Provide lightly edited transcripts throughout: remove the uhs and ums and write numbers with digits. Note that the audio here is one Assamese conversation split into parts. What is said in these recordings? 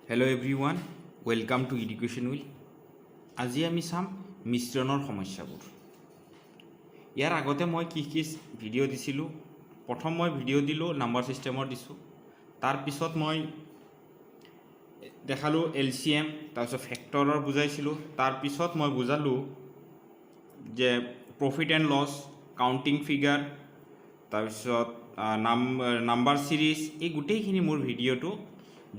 Hello' everyone, welcome to education will. আজি আমি চাম মিশ্ৰণৰ সমস্যাবোৰ। ইয়াৰ আগতে মই কি ভিডিঅ' দিছিলোঁ। প্ৰথম মই ভিডিঅ' দিলোঁ নাম্বাৰ ছিষ্টেমৰ দিছোঁ। তাৰপিছত মই দেখালোঁ LCM, তাৰপিছত ফেক্টৰৰ বুজাইছিলোঁ। তাৰপিছত মই বুজালোঁ যে profit and loss, counting figure, তাৰপিছত নাম্বাৰ ছিৰিজ, এই গোটেইখিনি মোৰ ভিডিঅ'টো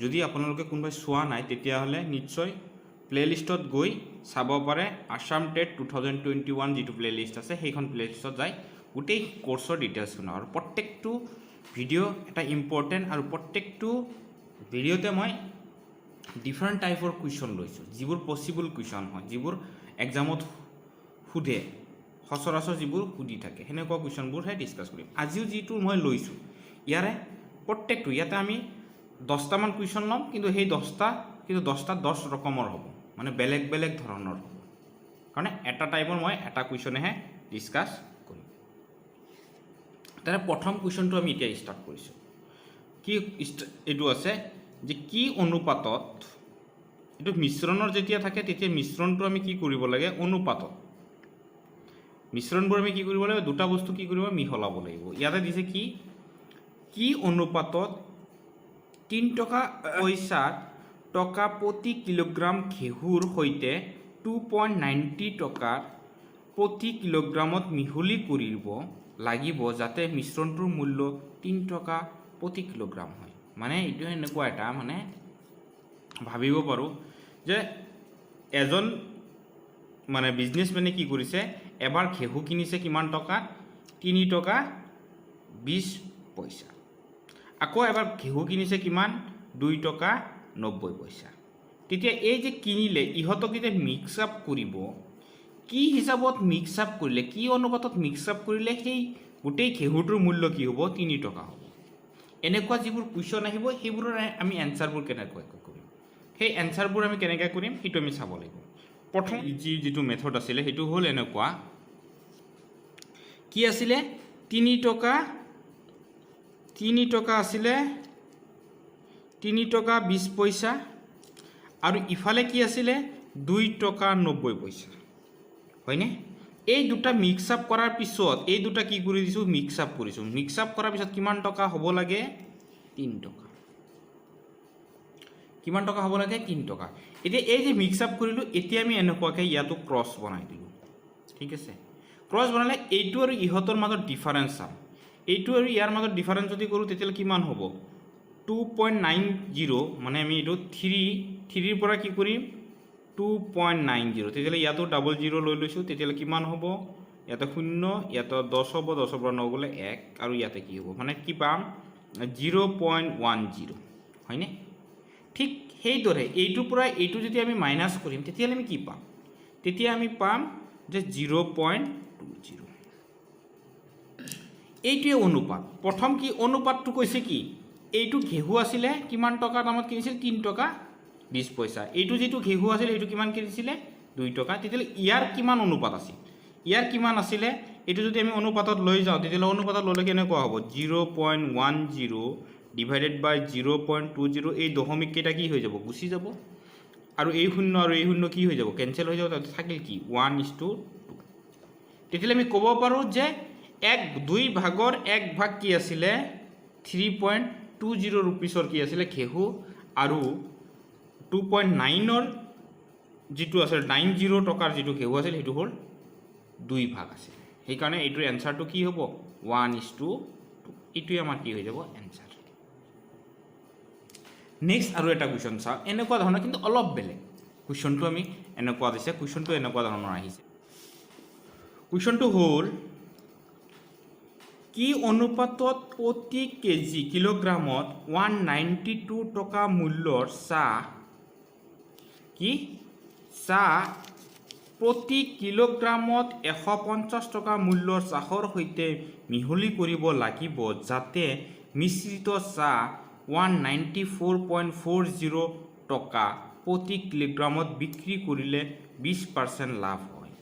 যদি আপোনালোকে কোনোবাই চোৱা নাই তেতিয়াহ'লে নিশ্চয় প্লে'লিষ্টত গৈ চাব পাৰে। আছাম টেট 2021 যিটো প্লে'লিষ্ট আছে সেইখন প্লে'লিষ্টত যায় গোটেই কোৰ্চৰ ডিটেইলছ শুনাওঁ। আৰু প্ৰত্যেকটো ভিডিঅ' এটা ইম্পৰ্টেণ্ট, আৰু প্ৰত্যেকটো ভিডিঅ'তে মই ডিফাৰেণ্ট টাইপৰ কুৱেশ্যন লৈছোঁ, যিবোৰ পচিবল কুৱেশ্যন হয়, যিবোৰ এক্সামত সোধে, সচৰাচৰ যিবোৰ সুধি থাকে, সেনেকুৱা কুৱেশ্যনবোৰহে ডিছকাছ কৰিম। আজিও যিটো মই লৈছোঁ ইয়াৰে প্ৰত্যেকটো, ইয়াতে আমি 10টামান কুৱেশ্যন ল'ম, কিন্তু সেই 10টা 10 ৰকমৰ হ'ব, মানে বেলেগ বেলেগ ধৰণৰ হ'ব। কাৰণ এটা টাইপৰ মই এটা কুৱেশ্যনেহে ডিছকাছ কৰিম। তাৰে প্ৰথম কুৱেশ্যনটো আমি এতিয়া ষ্টাৰ্ট কৰিছোঁ। কি এইটো আছে যে কি অনুপাতত, এইটো মিশ্ৰণৰ যেতিয়া থাকে তেতিয়া মিশ্ৰণটো আমি কি কৰিব লাগে, অনুপাতত মিশ্ৰণবোৰ আমি কি কৰিব লাগিব, দুটা বস্তু কি কৰিব, মিহলাব লাগিব। ইয়াতে দিছে কি অনুপাতত 3 টকা প্ৰতি কিলোগ্ৰাম ঘেঁহুৰ সৈতে 2.90 টকা প্ৰতি কিলোগ্ৰামত মিহলি কৰিব লাগিব যাতে মিশ্ৰণটোৰ মূল্য 3 টকা প্ৰতি কিলোগ্ৰাম হয়। মানে এইটো এনেকুৱা এটা, মানে ভাবিব পাৰোঁ যে এজন মানে বিজনেছমেনে কি কৰিছে, এবাৰ ঘেঁহু কিনিছে কিমান টকা, 3 টকা 20 পইচা। আকৌ এবাৰ ঘেঁহু কিনিছে কিমান, 2 টকা 90 পইচা। তেতিয়া এই যে কিনিলে, ইহঁতক যেতিয়া মিক্স আপ কৰিব, কি হিচাপত মিক্স আপ কৰিলে, কি অনুপাতত মিক্স আপ কৰিলে সেই গোটেই ঘেঁহুটোৰ মূল্য কি হ'ব, 3 টকা হ'ব। এনেকুৱা যিবোৰ কুৱেশ্যন আহিব সেইবোৰৰ আমি এনচাৰবোৰ কেনেকৈ কৰিম, সেই এনচাৰবোৰ আমি কেনেকৈ কৰিম সেইটো আমি চাব লাগিব। প্ৰথম যিটো মেথড আছিলে সেইটো হ'ল এনেকুৱা, কি আছিলে, 3 টকা আছিলে, 3 টকা 20 পইচা, আৰু ইফালে কি আছিলে 2 টকা 90 পইচা, হয়নে? এই দুটা মিক্স আপ কৰাৰ পিছত এই দুটা কি কৰি দিছোঁ, মিক্স আপ কৰিছোঁ। মিক্স আপ কৰাৰ পিছত কিমান টকা হ'ব লাগে, 3 টকা। কিমান টকা হ'ব লাগে, 3 টকা। এতিয়া এই যে মিক্স আপ কৰিলোঁ, এতিয়া আমি এনেকুৱাকৈ ইয়াতো ক্ৰছ বনাই দিলোঁ, ঠিক আছে। ক্ৰছ বনালে এইটো আৰু ইহঁতৰ মাজত ডিফাৰেঞ্চ চাম। এইটো আৰু ইয়াৰ মাজত ডিফাৰেঞ্চ যদি কৰোঁ তেতিয়াহ'লে কিমান হ'ব, 2.90, মানে আমি এইটো 3ৰ পৰা কি কৰিম, 2.90, তেতিয়াহ'লে ইয়াতো ডাবল 0 লৈ লৈছোঁ। তেতিয়াহ'লে কিমান হ'ব, ইয়াতে 0, ইয়াতে 10 হ'ব, 10ৰ পৰা 9 গ'লে 1, আৰু ইয়াতে কি হ'ব, মানে কি পাম, 0.10, হয়নে? ঠিক সেইদৰে এইটোৰ পৰা এইটো যদি আমি মাইনাছ কৰিম তেতিয়াহ'লে আমি কি পাম, তেতিয়া আমি পাম যে 0.20। এইটোৱে অনুপাত। প্ৰথম কি অনুপাতটো কৈছে, কি এইটো ঘেঁহু আছিলে কিমান টকা দামত কিনিছিল, 3 টকা 20 পইচা। এইটো যিটো ঘেঁহু আছিলে সেইটো কিমান কিনিছিলে, 2 টকা। তেতিয়াহ'লে ইয়াৰ কিমান অনুপাত আছিল, ইয়াৰ কিমান আছিলে, এইটো যদি আমি অনুপাতত লৈ যাওঁ তেতিয়াহ'লে অনুপাতত ল'লে কেনেকুৱা হ'ব, 0.10 ডিভাইডেড বাই 0.20, এই দশমিক কেইটা কি হৈ যাব, গুচি যাব, আৰু এই শূন্য আৰু এই শূন্য কি হৈ যাব, কেঞ্চেল হৈ যাব। তাত থাকিল কি 1:2। তেতিয়াহ'লে আমি ক'ব পাৰোঁ যে 2 ভাগৰ 1 ভাগ কি আছিলে, 3.20 ৰুপিছৰ কি আছিলে ঘেঁহু, আৰু 2.9ৰ যিটো আছিলে 90 টকাৰ যিটো ঘেঁহু আছিল সেইটো হ'ল 2 ভাগ আছিল। সেইকাৰণে এইটোৰ এনচাৰটো কি হ'ব, 1:2। এইটোৱে আমাৰ কি হৈ যাব, এনচাৰ। নেক্সট আৰু এটা কুৱেশ্যন চাওঁ, এনেকুৱা ধৰণৰ কিন্তু অলপ বেলেগ। কুৱেশ্যনটো আমি এনেকুৱা দিছে, কুৱেশ্যনটো এনেকুৱা ধৰণৰ আহিছে। কুৱেশ্যনটো হ'ল, কি অনুপাতত প্ৰতি কিলোগ্ৰামত 192 টকা মূল্যৰ চাহ প্ৰতি কিলোগ্ৰামত 150 টকা মূল্যৰ চাহৰ সৈতে মিহলি কৰিব লাগিব যাতে মিশ্ৰিত চাহ 194.40 টকা প্ৰতি কিলোগ্ৰামত বিক্ৰী কৰিলে 20% লাভ হয়।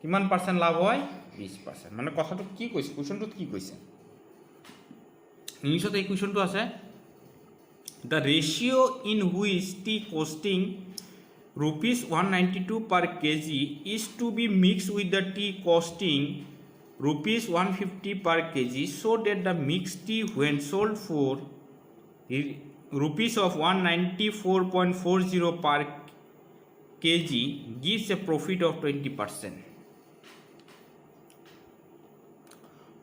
কিমান পাৰ্চেণ্ট লাভ হয়, 20%। মানে কথাটো কি কৈছে, কুৱেশ্যনটোত কি কৈছে, ইংলিছত এই কুৱেশ্যনটো আছে the ratio in which tea costing rupees 192 per kg is to be mixed with the tea costing rupees 150 per kg, so that the mixed tea when sold for rupees of 194.40 per kg gives a profit of 20%.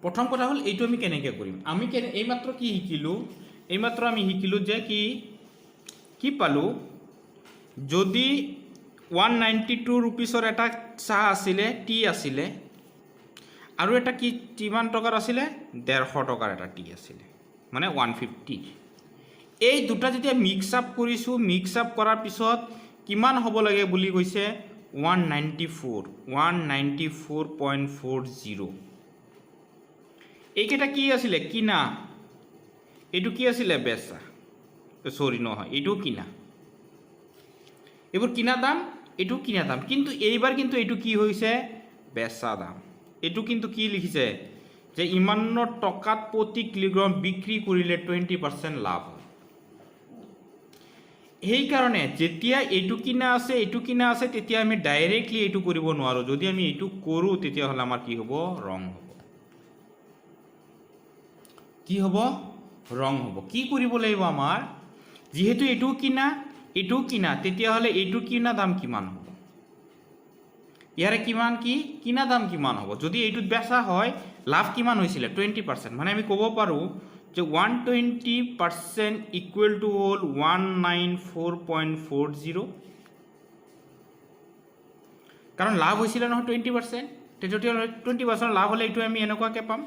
প্ৰথম কথা হ'ল এইটো আমি কেনেকৈ কৰিম আমি এইমাত্ৰ কি শিকিলোঁ এইমাত্ৰ আমি শিকিলোঁ যে কি পালোঁ যদি 192 ৰুপিছৰ এটা চাহ আছিলে টি আছিলে আৰু এটা কি কিমান টকাৰ আছিলে 150 টকাৰ এটা টি আছিলে মানে 150 এই দুটা যেতিয়া মিক্স আপ কৰিছোঁ মিক্স আপ কৰাৰ পিছত কিমান হ'ব লাগে বুলি কৈছে 194.40 এইকেইটা কি আছিলে কিনা এইটো কি আছিলে বেচা সৰি নহয় এইটো কিনা এইবোৰ কিনা দাম এইটো কিনা দাম কিন্তু এইবাৰ কিন্তু এইটো কি হৈছে বেচা দাম এইটো কিন্তু কি লিখিছে যে ইমান টকাত প্ৰতি কিলোগ্ৰাম বিক্ৰী কৰিলে 20% লাভ হয় এই কাৰণে যেতিয়া এইটো কিনা আছে তেতিয়া আমি ডাইৰেক্টলি এইটো কৰিব নোৱাৰো যদি আমি এইটো কৰো তেতিয়া হলে আমাৰ কি হ'ব ৰং হ'ব কি হ'ব ৰং হ'ব কি কৰিব লাগিব আমাৰ যেহেতু এইটো কিনা তেতিয়া হলে এইটো কিনা দাম কিমান হ'ব ইয়াৰে কিমান কি কিনা দাম কিমান হ'ব যদি এইটো বেচা হয় লাভ কিমান হৈছিল 20% মানে আমি ক'ব পাৰো যে 120% ইকুৱেল টু হ'ল 194.40 কাৰণ লাভ হৈছিল নহয় 20% তেতিয়া 20% লাভ হলে এইটো আমি এনেকুৱাকৈ পাম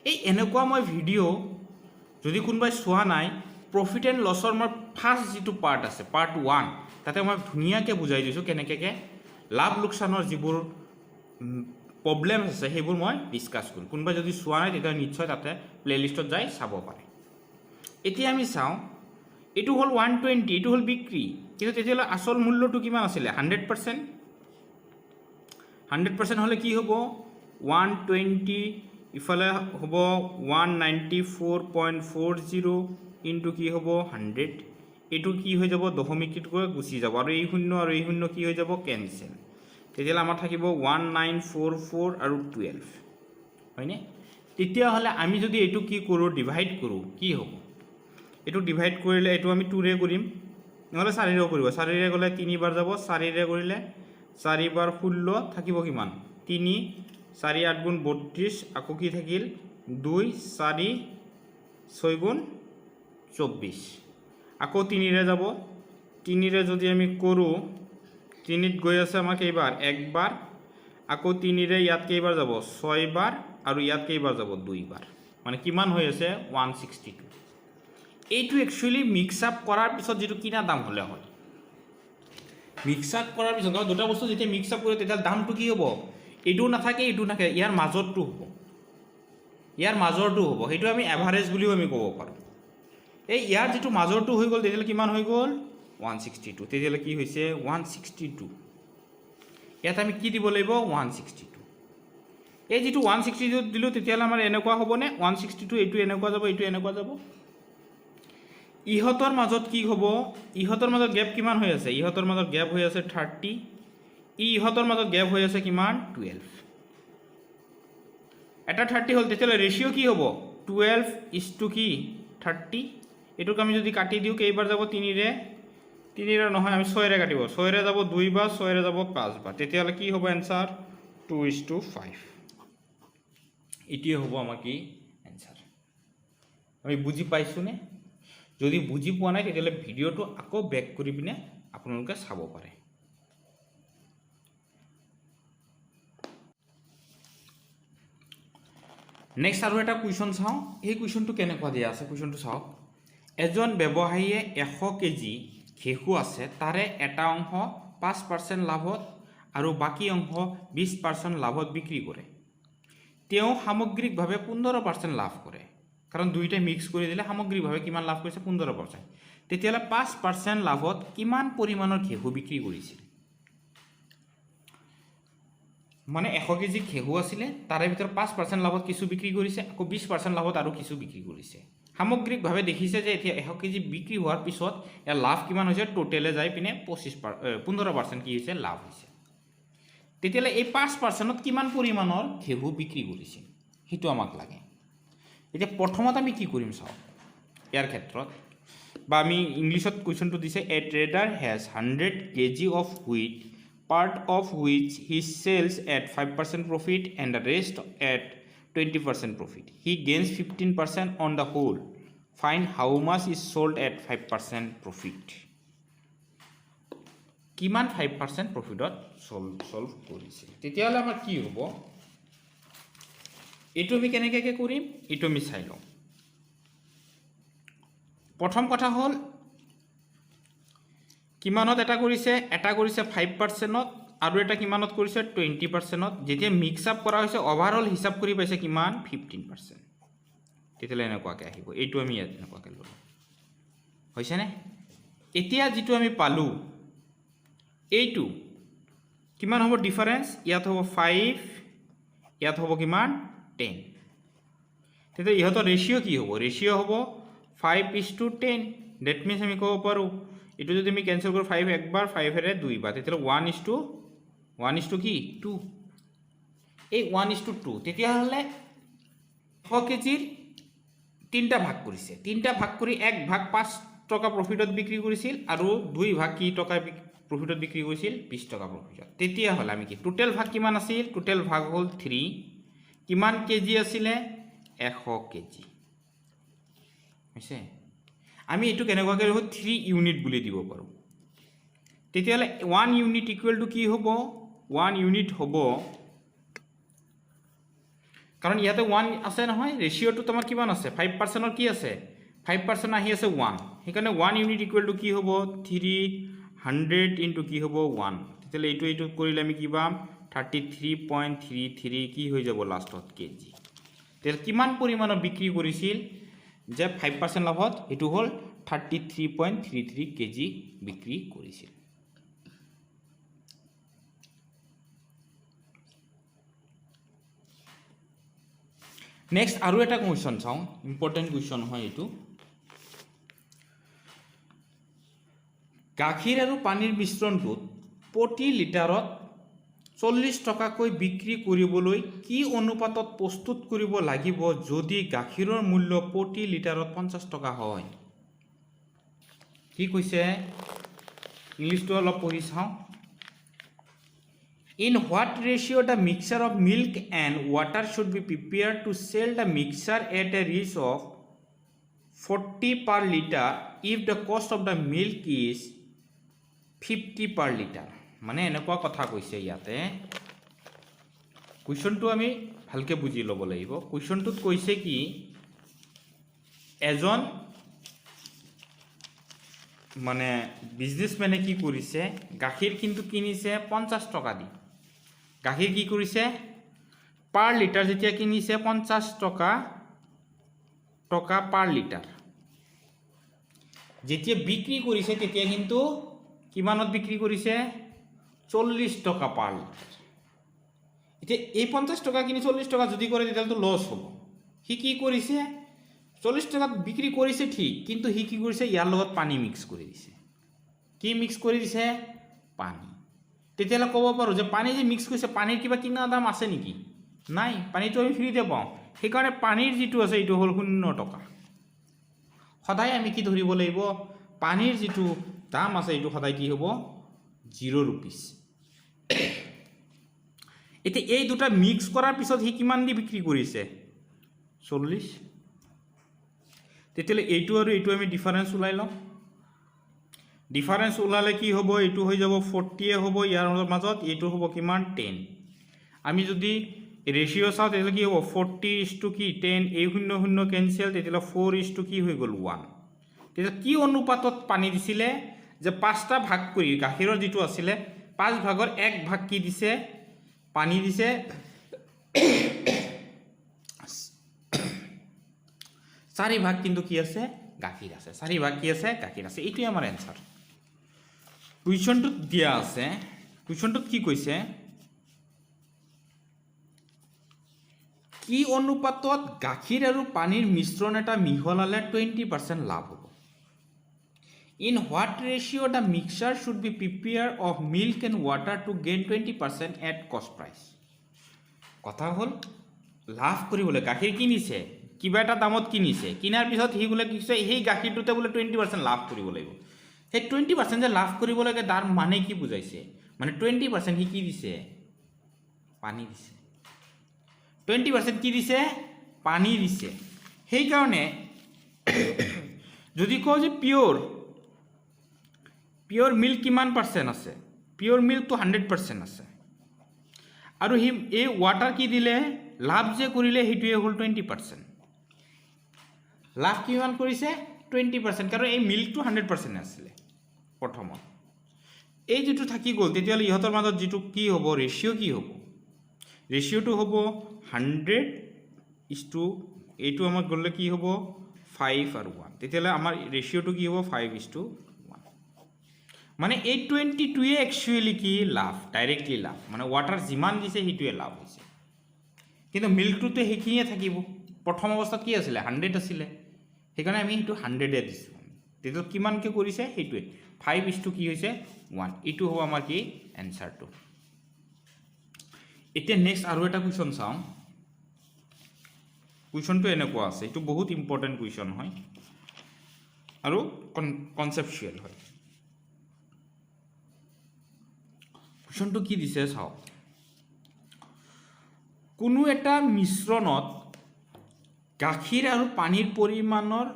এই এনেকুৱা মই ভিডিঅ' যদি কোনোবাই চোৱা নাই প্ৰফিট এণ্ড লছৰ মই ফাৰ্ষ্ট যিটো পাৰ্ট আছে পাৰ্ট 1 তাতে মই ধুনীয়াকৈ বুজাই দিছোঁ কেনেকৈ লাভ লোকচানৰ যিবোৰ প্ৰব্লেম আছে সেইবোৰ মই ডিছকাছ কৰোঁ কোনোবাই যদি চোৱা নাই তেতিয়া নিশ্চয় তাতে প্লেলিষ্টত যাই চাব পাৰে এতিয়া আমি চাওঁ এইটো হ'ল 120 এইটো হ'ল বিক্ৰী কিন্তু তেতিয়াহ'লে আচল মূল্যটো কিমান আছিলে 100% হ'লে কি হ'ব 120 ইফালে হ'ব 194.40 ইনটু কি হ'ব 100 এইটো কি হৈ যাব দশমিকটো গুচি যাব আৰু এই শূন্য কি হৈ যাব কেনসেল তেতিয়াহ'লে আমাৰ থাকিব 1944 আৰু 12 হয়নে তেতিয়াহ'লে আমি যদি এইটো কি কৰোঁ ডিভাইড কৰোঁ কি হ'ব এইটো ডিভাইড কৰিলে এইটো আমি 2 ৰে কৰিম নহ'লে 4 ৰে কৰিব 4 ৰে গ'লে 3 বাৰ যাব 4 ৰে কৰিলে 4 বাৰ 16 থাকিব কিমান 3 4 8 গুণ 32 আকৌ কি থাকিল 2 4 6 গুণ 24 আকৌ 3 ৰে যাব 3 ৰে যদি আমি কৰোঁ 3 ত গৈ আছে আমাক কেইবাৰ একবাৰ আকৌ 3 ৰে ইয়াত কেইবাৰ যাব 6 বাৰ আৰু ইয়াত কেইবাৰ যাব 2 বাৰ মানে কিমান হৈ আছে 162 এইটো একচুয়ালি মিক্স আপ কৰাৰ পিছত যেটো কিনা দাম হলে হয় মিক্স আপ কৰাৰ পিছত দুটা বস্তু যেতিয়া মিক্স আপ কৰে তেতিয়া দামটো কি হ'ব এইটো নাথাকে ইয়াৰ মাজৰটো হ'ব সেইটো আমি এভাৰেজ বুলিও আমি ক'ব পাৰোঁ এই ইয়াৰ যেটো মাজৰটো হৈ গ'ল তেতিয়ালে কিমান হৈ গ'ল 162 তেতিয়ালে কি হৈছে 162 ইয়াত আমি কি দিব লাগিব 162 এই যেটো 162 দিলো তেতিয়ালে আমাৰ এনেকুৱা হ'বনে 162 এইটো এনেকুৱা যাব এইটো এনেকুৱা যাব ইহতৰ মাজত কি হ'ব ইহতৰ মাজত গ্যাপ কিমান হৈ আছে ইহতৰ মাজত গ্যাপ হৈ আছে 30 ইহতৰ মাজত গ্যাপ হৈ আছে কিমান 12 এটা 30 হল তেতিয়ালে ৰেশিও কি হ'ব 12 কি 30 এটুক আমি যদি কাটি দিও কেইবাৰ যাব 3 ৰে নহয় আমি 6 ৰে কাটিব 6 ৰে যাব 2 বাৰ 6 ৰে যাব 5 বাৰ তেতিয়ালে কি হ'ব आंसर 2:5 এটি হ'ব আমাৰ কি आंसर আমি বুজি পাইছুনে যদি বুজি পোৱা নাই তেতিয়ালে ভিডিওটো আকৌ ব্যাক কৰি পিনে আপোনালোকে চাব পাৰে নেক্সট আৰু এটা কোৱেশ্চন চাও এই কোৱেশ্চনটো কেনেকুৱা দিয়া আছে কোৱেশ্চনটো চাওক এজন ব্যৱসায়ীয়ে 100 কেজি ঘেহু আছে তাৰে এটা অংশ 5% লাভত আৰু বাকি অংশ 20% লাভত বিক্ৰী কৰে তেওঁ সামগ্ৰিকভাৱে 15% লাভ কৰে কাৰণ দুইটা মিক্স কৰি দিলে সামগ্ৰিকভাৱে কিমান লাভ কৰিছে 15% তেতিয়ালে 5% লাভত কিমান পৰিমাণৰ ঘেহু বিক্ৰী কৰিছিল মানে 100 কেজি ঘেহু আছিলে তাৰে ভিতৰ 5% লাভত কিছু বিক্ৰী কৰিছে আকৌ 20% লাভত আৰু কিছু বিক্ৰী কৰিছে সামগ্ৰিকভাৱে দেখিছে যে এতিয়া 100 কেজি বিক্ৰী হোৱাৰ পিছত ইয়াৰ লাভ কিমান হৈছে টোটেলে যাই পিনে 15% কি হৈছে লাভ হৈছে তেতিয়ালে এই 5%ত কিমান পৰিমাণৰ ঘেহু বিক্ৰী কৰিছে সেইটো আমাক লাগে এতিয়া প্ৰথমত আমি কি কৰিম চাও ইয়াৰ ক্ষেত্ৰত বা আমি ইংলিছত কোৱেশ্চনটো দিছে a trader has 100 KG of wheat part of which he sells at 5% profit and the rest at 20% profit. He gains 15% on the whole. Find how much is sold at 5% profit. কিমান 5% প্ৰফিটত সলভ কৰিছে তেতিয়াহলে আমাৰ কি হ'ব এটো আমি কেনেকৈ কৰিম এটো আমি চাই লওঁ প্ৰথম কথা হ'ল কিমানত এটা কৰিছে 5%ত আৰু এটা কিমানত কৰিছে 20%ত যেতিয়া মিক্স আপ কৰা হৈছে ওভাৰঅল হিসাব কৰি পাইছে কিমান 15% তেতিয়ালে এনেকুৱাকে আহিব এইটো আমি এনেকুৱাকে লওঁ হৈছে নে এতিয়া যেটো আমি পালো এইটো কিমান হ'ব ডিফাৰেন্স ইয়াত হ'ব 5 ইয়াত হ'ব কিমান 10 তেতিয়া ইহতৰ ৰেশিও কি হ'ব ৰেশিও হ'ব 5:10 দ্যাট মিন্স আমি ক'ব পাৰো এটো যদি আমি ক্যান্সেল কৰো 5 একবাৰ 5 এৰে দুইবাৰ তেতিয়ালে 1:1 কি 2 এই 1:2 তেতিয়াহলে 100 কেজিৰ তিনটা ভাগ কৰিছে তিনটা ভাগ কৰি এক ভাগ 5 টকা প্ৰফিটত বিক্ৰী কৰিছিল আৰু দুই ভাগ কি টকা প্ৰফিটত বিক্ৰী কৰিছিল 20 টকা প্ৰফিটত তেতিয়াহলে আমি কি টোটাল ভাগ কিমান আছিল টোটাল ভাগ হ'ল 3 কিমান কেজি আছিল 100 কেজি হৈছে আমি এটো কেনেকুৱাকে হ'ব 3 ইউনিট বুলি দিব পাৰো তেতিয়ালে 1 ইউনিট ইকুৱেল টু কি হ'ব 1 ইউনিট হ'ব কাৰণ ইয়াতে 1 আছে নহয় ৰেশিওটো তোমাৰ কিমান আছে 5%ৰ কি আছে 5% আহি আছে 1 সেইকাৰণে 1 ইউনিট ইকুৱেল টু কি হ'ব 300 ইনটু কি হ'ব 1 তেতিয়ালে এইটো কৰিলে আমি কি পাম 33.33 কি হৈ যাব লাষ্টত কেজি তেল কিমান পৰিমাণৰ বিক্ৰী কৰিছিল যে 5% লাভত এটো হল 33.33 কেজি বিক্ৰী কৰিছিল নেক্সট আৰু এটা কোৱেশ্চন চাও ইম্পৰ্টেন্ট কোৱেশ্চন হয় এটো গাখীৰ আৰু পানীৰ মিশ্ৰণটোত প্ৰতি লিটাৰত 40 টকাকৈ বিক্ৰী কৰিবলৈ কি অনুপাতত প্ৰস্তুত কৰিব লাগিব যদি গাখীৰৰ মূল্য প্ৰতি লিটাৰত 50 টকা হয় কি কৈছে ইংলিশটো অলপ পঢ়ি চাও In what ratio the mixture of milk and water should be prepared to sell the mixture at a rate of 40 per liter if the cost of the milk is 50 per liter মানে এনেকুৱা কথা কৈছে ইয়াতে কোৱেশ্চনটো আমি ভালকে বুজি ল'ব লাগিব কোৱেশ্চনটোত কৈছে কি এজন মানে বিজনেসম্যানে কি কৰিছে গাখীৰ কিন্তু কিনিছে 50 টকা দি গাখীৰ কি কৰিছে পাৰ লিটাৰ যেতিয়া কিনিছে 50 টকা পাৰ লিটাৰ যেতিয়া বিক্ৰী কৰিছে তেতিয়া কিন্তু কিমানত বিক্ৰী কৰিছে 40 টকা পাৰ লিটাৰ এতিয়া এই 50 টকা কিনি 40 টকা যদি কৰে তেতিয়ালে তো লস হ'ব হি কি কৰিছে 40 টাকাত বিক্ৰী কৰিছে ঠিক কিন্তু হি কি কৰিছে ইয়াৰ লগত পানী মিক্স কৰি দিছে কি মিক্স কৰি দিছে পানী তেতিয়ালে ক'ব পাৰো যে পানী যে মিক্স কৰিছে পানীৰ কিবা কিনা দাম আছে নেকি নাই পানীটো আমি ফ্ৰীতে পাওঁ সেইকাৰণে পানীৰ যেটো আছে এটো হল 0 টকা সদায় আমি কি ধৰিব লাগিব পানীৰ যেটো দাম আছে এটো সদায় কি হ'ব 0 rupees এতে এই দুটা মিক্স কৰাৰ পিছত হি কিমান দি বিক্ৰী কৰিছে 40 তেতিয়ালে এইটো আৰু এইটো আমি ডিফাৰেন্স উলাই লম ডিফাৰেন্স উলালে কি হ'ব এইটো হৈ যাব 40 এ হ'ব ইয়াৰ মাজত এইটো হ'ব কিমান 10 আমি যদি ৰেশিও চাও তেতিয়ালে কি হ'ব 40 কি 10 এই 0 ক্যান্সেল তেতিয়ালে 4 কি হৈ গল 1 তেতিয়া কি অনুপাতত পানী দিছিলে যে 5টা ভাগ কৰি গাখীৰৰ যেটো আছিল 5 ভাগৰ 1 ভাগ কি দিছে পানী দিছে 4 ভাগ কিন্তু কি আছে গাখীৰ আছে 4 ভাগ কি আছে গাখীৰ আছে এইটোই আমাৰ आंसर কুৱেশ্চনটোত দিয়া আছে কুৱেশ্চনটোত কি কৈছে কি অনুপাতত গাখীৰ আৰু পানীৰ মিশ্ৰণ এটা মিহলালে 20% লাভ হ'ব in what ratio' the mixer should be prepare of milk and water to gain 20% at কষ্ট প্ৰাইচ কথা হ'ল লাভ কৰিবলৈ গাখীৰ কিনিছে কিবা এটা দামত কিনিছে কিনাৰ পিছত সি বোলে কি কৈছে সেই গাখীৰটোতে বোলে 20% লাভ কৰিব লাগিব সেই 20% যে লাভ কৰিব লাগে তাৰ মানে কি বুজাইছে মানে 20% সি কি দিছে পানী দিছে 20% কি দিছে পানী দিছে সেইকাৰণে যদি কওঁ যে পিয়ৰ মিল্ক কিমান পাৰ্চেণ্ট আছে পিয়ৰ মিল্কটো 100% আছে আৰু সি এই ৱাটাৰ কি দিলে লাভ যে কৰিলে সেইটোৱে হ'ল 20% লাভ কিমান কৰিছে 20% কাৰণ এই মিল্কটো 100% আছিলে প্ৰথমত এই যেটো থাকি গ'ল তেতিয়াহ'লে ইহঁতৰ মাজত যেটো কি হ'ব ৰেচিঅ' কি হ'ব ৰেচিঅ'টো হ'ব 100:, এইটো আমাক গ'লে কি হ'ব 5 আৰু 1 তেতিয়াহ'লে আমাৰ ৰেচিঅ'টো কি হ'ব 5:1 মানে এই 22য়ে একচুৱেলি কি লাভ ডাইৰেক্টলি লাভ মানে ৱাটাৰ যিমান দিছে সেইটোৱে লাভ হৈছে কিন্তু মিল্কটোতে সেইখিনিয়ে থাকিব প্ৰথম অৱস্থাত কি আছিলে 100 আছিলে সেইকাৰণে আমি সেইটো 100 দিছোঁ তেতিয়া কিমানকৈ কৰিছে সেইটোৱে 5:, কি হৈছে 1 এইটো হ'ব আমাৰ কি এনচাৰটো এতিয়া নেক্সট আৰু এটা কুৱেশ্যন চাওঁ কুৱেশ্যনটো এনেকুৱা আছে এইটো বহুত ইম্পৰ্টেণ্ট কুৱেশ্যন হয় আৰু কনচেপচুৱেল হয় কুৱেশ্যনটো কি দিছে চাওক কোনো এটা মিশ্ৰণত গাখীৰ আৰু পানীৰ পৰিমাণৰ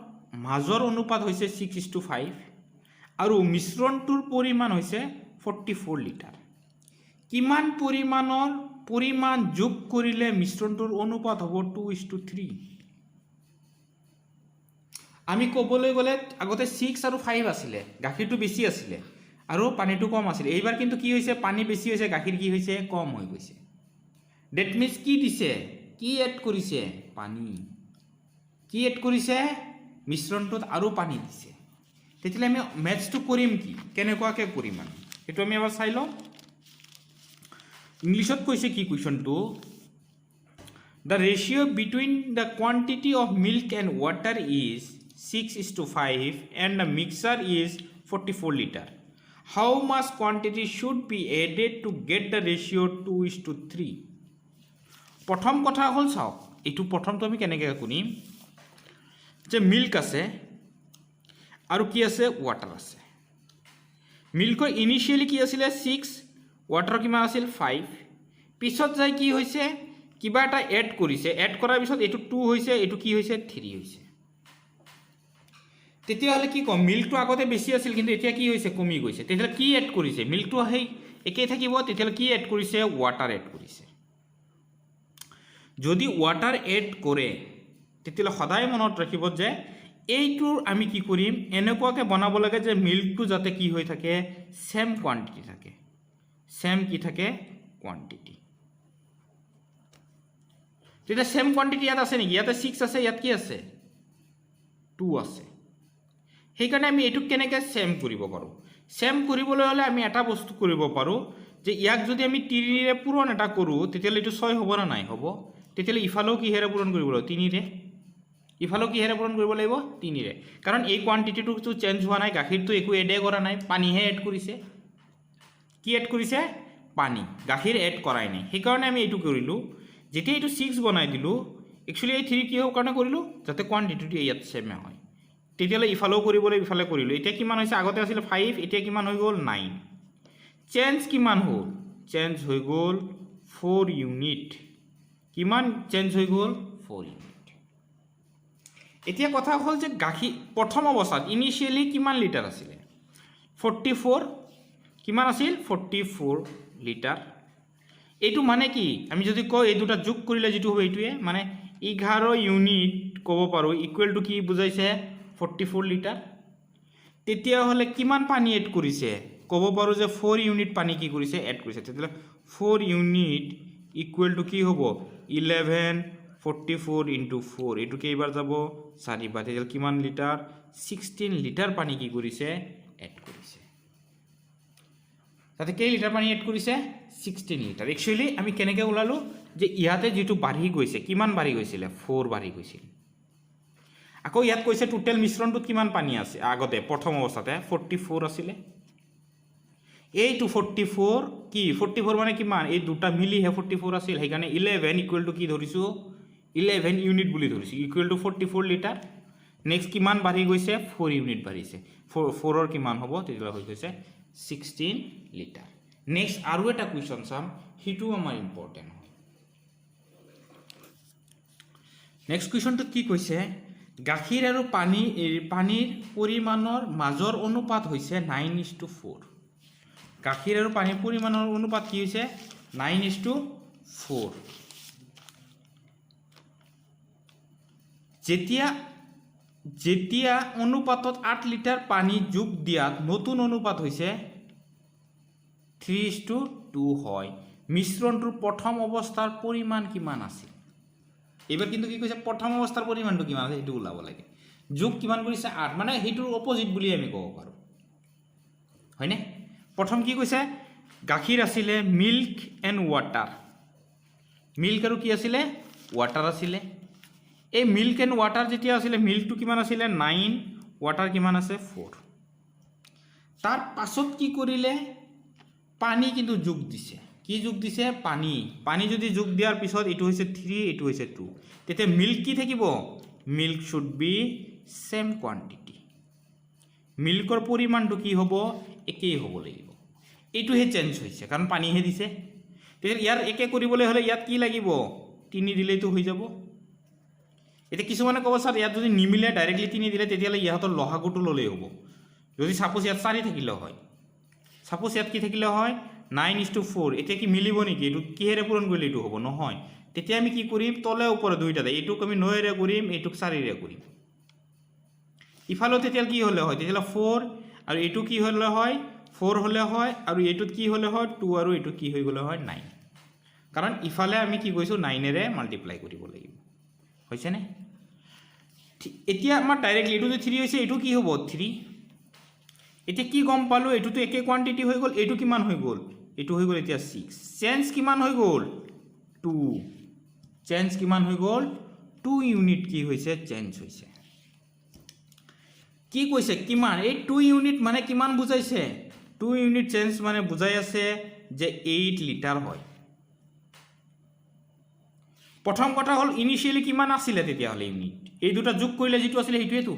মাজৰ অনুপাত হৈছে 6:5 আৰু মিশ্ৰণটোৰ পৰিমাণ হৈছে 44 লিটাৰ কিমান পৰিমাণ যোগ কৰিলে মিশ্ৰণটোৰ অনুপাত হ'ব 2:3 আমি ক'বলৈ গ'লে আগতে 6 আৰু 5 আছিলে গাখীৰটো বেছি আছিলে আৰু পানীটো কম আছিলে এইবাৰ কিন্তু কি হৈছে পানী বেছি হৈছে গাখীৰ কি হৈছে কম হৈ গৈছে ডেট মিন্স কি দিছে কি এড কৰিছে পানী কি এড কৰিছে মিশ্ৰণটোত আৰু পানী দিছে তেতিয়ালে আমি মেথছটো কৰিম কি কেনেকুৱাকৈ কৰিম আমি সেইটো আমি এবাৰ চাই লওঁ ইংলিছত কৈছে কি কুৱেশ্যনটো the ratio' between the quantity of milk and water is 6:5 and the mixer is 44 liter. How much quantity should be added to get the ratio 2:3? প্ৰথম কথা হ'ল চাওক এইটো প্ৰথমটো আমি কেনেকৈ কৰিম যে মিল্ক আছে আৰু কি আছে ৱাটাৰ আছে মিল্কৰ ইনিচিয়েলি কি আছিলে 6 ৱাটাৰৰ কিমান আছিল 5 পিছত যাই কি হৈছে কিবা এটা এড কৰিছে এড কৰাৰ পিছত এইটো 2 হৈছে এইটো কি হৈছে 3 হৈছে তেতিয়াহ'লে কি কম মিল্কটো আগতে বেছি আছিল কিন্তু এতিয়া কি হৈছে কমি গৈছে তেতিয়াহ'লে কি এড কৰিছে মিল্কটো সেই একেই থাকিব তেতিয়াহ'লে কি এড কৰিছে ৱাটাৰ এড কৰিছে যদি ৱাটাৰ এড কৰে তেতিয়াহ'লে সদায় মনত ৰাখিব যে এইটোৰ আমি কি কৰিম এনেকুৱাকৈ বনাব লাগে যে মিল্কটো যাতে কি হৈ থাকে সেম কোৱান্টিটি থাকে সেম কি থাকে কোৱান্টিটি তেতিয়া সেম কোৱান্টিটি ইয়াত আছে নেকি ইয়াতে 6 আছে ইয়াত কি আছে 2 আছে সেইকাৰণে আমি এইটো কেনেকৈ সেম কৰিব পাৰোঁ সেম কৰিবলৈ হ'লে আমি এটা বস্তু কৰিব পাৰোঁ যে ইয়াক যদি আমি 3ৰে পূৰণ এটা কৰোঁ তেতিয়াহ'লে এইটো 6 হ'ব না নাই হ'ব তেতিয়াহ'লে ইফালেও কিহেৰে পূৰণ কৰিব লাগিব 3ৰে ইফালেও কিহেৰে পূৰণ কৰিব লাগিব 3ৰে কাৰণ এই কোৱান্টিটিটো চেঞ্জ হোৱা নাই গাখীৰটো একো এডে কৰা নাই পানীহে এড কৰিছে কি এড কৰিছে পানী গাখীৰ এড কৰাই নাই সেইকাৰণে আমি এইটো কৰিলোঁ যেতিয়া এইটো 6 বনাই দিলোঁ একচুৱেলি এই 3 কিহৰ কাৰণে কৰিলোঁ যাতে কোৱান্টিটিটো ইয়াত সেমে হয় তেতিয়াহ'লে ইফালেও কৰিবলৈ ইফালে কৰিলোঁ এতিয়া কিমান হৈছে আগতে আছিল 5 এতিয়া কিমান হৈ গ'ল 9 চেঞ্জ কিমান হ'ল চেঞ্জ হৈ গ'ল 4 ইউনিট কিমান চেঞ্জ হৈ গ'ল 4 ইউনিট এতিয়া কথা হ'ল যে গাখীৰ প্ৰথম অৱস্থাত ইনিচিয়েলি কিমান লিটাৰ আছিলে 44 কিমান আছিল 44 লিটাৰ এইটো মানে কি আমি যদি কওঁ এই দুটা যোগ কৰিলে যেটো হ'ব এইটোৱে মানে 11 ইউনিট ক'ব পাৰোঁ ইকুৱেল টু কি বুজাইছে 44 লিটাৰ তেতিয়াহ'লে কিমান পানী এড কৰিছে ক'ব পাৰোঁ যে 4 ইউনিট পানী কি কৰিছে এড কৰিছে তেতিয়াহ'লে 4 ইউনিট ইকুৱেল টু কি হ'ব 1144 × 4 এইটো কেইবাৰ যাব 4 বাৰ তেতিয়াহ'লে কিমান লিটাৰ 16 লিটাৰ পানী কি কৰিছে এড কৰিছে তাতে কেই লিটাৰ পানী এড কৰিছে 16 লিটাৰ একচুৱেলি আমি কেনেকৈ ওলালোঁ যে ইয়াতে যেটো বাঢ়ি গৈছে কিমান বাঢ়ি গৈছিল 4 বাঢ়ি গৈছিল আকৌ ইয়াত কৈছে টোটাল মিশ্ৰণটোত কিমান পানী আছে আগতে প্ৰথম অৱস্থাতে 44 আছিল এইটো 44 কি 44 মানে কিমান এই দুটা মিলিহে 44 আছিল হেকাৰণে 11 ইকুৱেল টু কি ধৰিছো 11 ইউনিট বুলি ধৰিছো ইকুৱেল টু 44 লিটাৰ নেক্সট কিমান বাঢ়ি গৈছে 4 ইউনিট বাঢ়িছে 4 ৰ কিমান হ'ব তেতিয়া হৈ গৈছে 16 লিটাৰ নেক্সট আৰু এটা কোৱেশ্চন চাম হিটো আমাৰ ইম্পৰ্টেন্ট হয় নেক্সট কোৱেশ্চনটো কি কৈছে গাখীৰ আৰু পানীৰ পৰিমাণৰ মাজৰ অনুপাত হৈছে 9:4 গাখীৰ আৰু পানীৰ পৰিমাণৰ অনুপাত কি হৈছে 9:4 যেতিয়া অনুপাতত 8 লিটাৰ পানী যোগ দিয়াত নতুন অনুপাত হৈছে 3:2 হয় মিশ্ৰণটোৰ প্ৰথম অৱস্থাৰ পৰিমাণ কিমান আছিল এবাৰ কিন্তু কি কৈছে প্ৰথম অৱস্থাৰ পৰিমাণটো কিমান আছে এটো ওলাব লাগে যোগ কিমান কৰিছে 8 মানে হেইটোৰ অপোজিট বুলি আমি ক'ব পাৰো হয়নে প্ৰথম কি কৈছে গাখীৰ আছিল মিল্ক এণ্ড ওৱাটাৰ মিল্ক আৰু কি আছিল ওৱাটাৰ আছিল এই মিল্ক এণ্ড ওৱাটাৰ যেতিয়া আছিল মিল্কটো কিমান আছিল 9 ওৱাটাৰ কিমান আছে 4 তাৰ পাছত কি কৰিলে পানী কিন্তু যোগ দিছে কি যোগ দিছে পানী যদি যোগ দিয়াৰ পিছত এটো হৈছে 3 এটো হৈছে 2 তেতিয়া মিল্ক কি থাকিব milk should be same quantity মিল্কৰ পৰিমাণটো কি হ'ব একেই হ'ব লাগিব এটো হে চেঞ্জ হৈছে কাৰণ পানী হে দিছে তেতিয়া ইয়াৰ একে কৰিবলৈ হলে ইয়াত কি লাগিব 3 দিলেই তো হৈ যাব এটা কিছুমানে ক'ব স্যার ইয়াত যদি নিমিলে ডাইৰেক্টলি 3 দিলে তেতিয়ালে ইহাতৰ লহাগুটো ললেই হ'ব যদি সাপোজ ইয়াত 4 থাকিলে হয় সাপোজ ইয়াত কি থাকিলে হয় 9:4 এটা কি মিলিব নেকি এটো কিহেৰে পূৰণ কৰিলে এটো হ'ব নহয় তেতিয়া আমি কি কৰিম তলে ওপৰে দুইটাতে এটোক আমি 9 ৰে কৰিম এটোক 4 ৰে কৰিম ইফালে তেতিয়া কি হলে হয় তেতিয়া 4 আৰু এটো কি হলে হয় 4 হলে হয় আৰু এটোত কি হলে হয় 2 আৰু এটো কি হৈ গলে হয় 9 কাৰণ ইফালে আমি কি কৈছো 9 ৰে মাল্টিপ্লাই কৰিব লাগিব হৈছে নে এতিয়া আমাৰ ডাইৰেক্টলি এটো যে 3 হৈছে এটো কি হ'ব 3 এতিয়া কি গম পালো এটো তো একে কোয়ান্টিটি হৈ গল এটো কিমান হৈ গল এটো হৈ গল এতিয়া 6 চেঞ্জ কিমান হৈ গল 2 চেঞ্জ কিমান হৈ গল 2 ইউনিট কি হৈছে চেঞ্জ হৈছে কি কৈছে কিমান এই 2 ইউনিট মানে কিমান বুজাইছে 2 ইউনিট চেঞ্জ মানে বুজাই আছে যে 8 লিটাৰ হয় প্ৰথম কথা হল ইনিশিয়ালি কিমান আছিল তেতিয়া হলে ইউনিট এই দুটা যোগ কৰিলে যেটো আছিল হেইটোৱে তো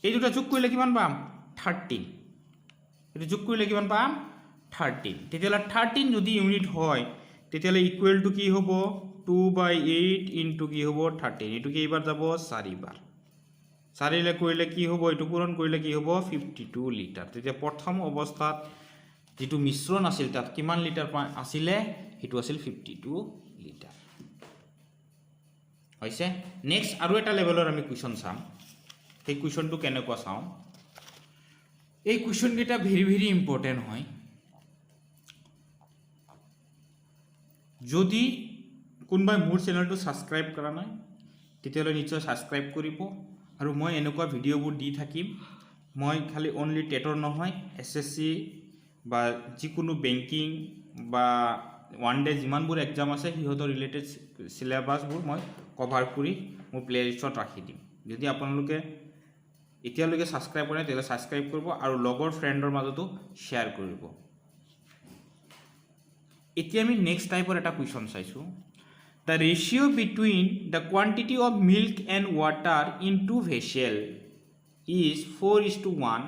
এই দুটা যোগ কৰিলে কিমান পাম 13 এটো যোগ কৰিলে কিমান পাম 13 তেতিয়ালে 13 যদি ইউনিট হয় তেতিয়ালে ইকুৱেল টু কি হ'ব 2/8 ইনটু কি হ'ব 13 এটো কেইবাৰ যাব 4 বাৰ 4 লে কৰিলে কি হ'ব এটো পূৰণ কৰিলে কি হ'ব 52 লিটাৰ তেতিয়া প্ৰথম অৱস্থাত যেটো মিশ্ৰণ আছিল তাত কিমান লিটাৰ আছিল হেতু আছিল 52 লিটাৰ হৈছে নেক্সট আৰু এটা লেভেলৰ আমি কোৱেশ্চন চাম এই কোৱেশ্চনটো কেনেকুৱা চাও এই কোৱেশ্চন কেটা ভেৰি ইম্পৰ্টেন্ট হয় যদি কোনবাই মোৰ চেনেলটো সাবস্ক্ৰাইব কৰা নাই তেতিয়ালে নিশ্চয় সাবস্ক্ৰাইব কৰিব আৰু মই এনেকুৱা ভিডিঅ'বোৰ দি থাকিম মই খালি অনলি টেটৰ নহয় এসএসসি বা যিকোনো বেংকিং বা ওয়ান ডে যিমানবোৰ এক্সাম আছে হিহঁতৰ ৰিলেটেড সিলেবাসবোৰ মই কভাৰ কৰি মোৰ প্লেলিষ্টত ৰাখি দিম যদি আপোনালোকে এতিয়ালৈকে সাবস্ক্ৰাইব কৰা নাই তেতিয়ালে সাবস্ক্ৰাইব কৰিব আৰু লগৰ ফ্ৰেণ্ডৰ মাজতো শেয়াৰ কৰিব এতিয়া আমি নেক্সট টাইপৰ এটা কোৱেশ্চন চাইছো the ratio between the quantity of milk and water in two vessels is 4:1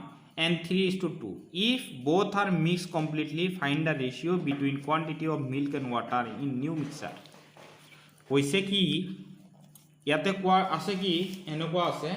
and 3:2 if both are mixed completely find the ratio between quantity of milk and water in new mixture কৈছে কি ইয়াতে কোৱা আছে কি এনেকুৱা আছে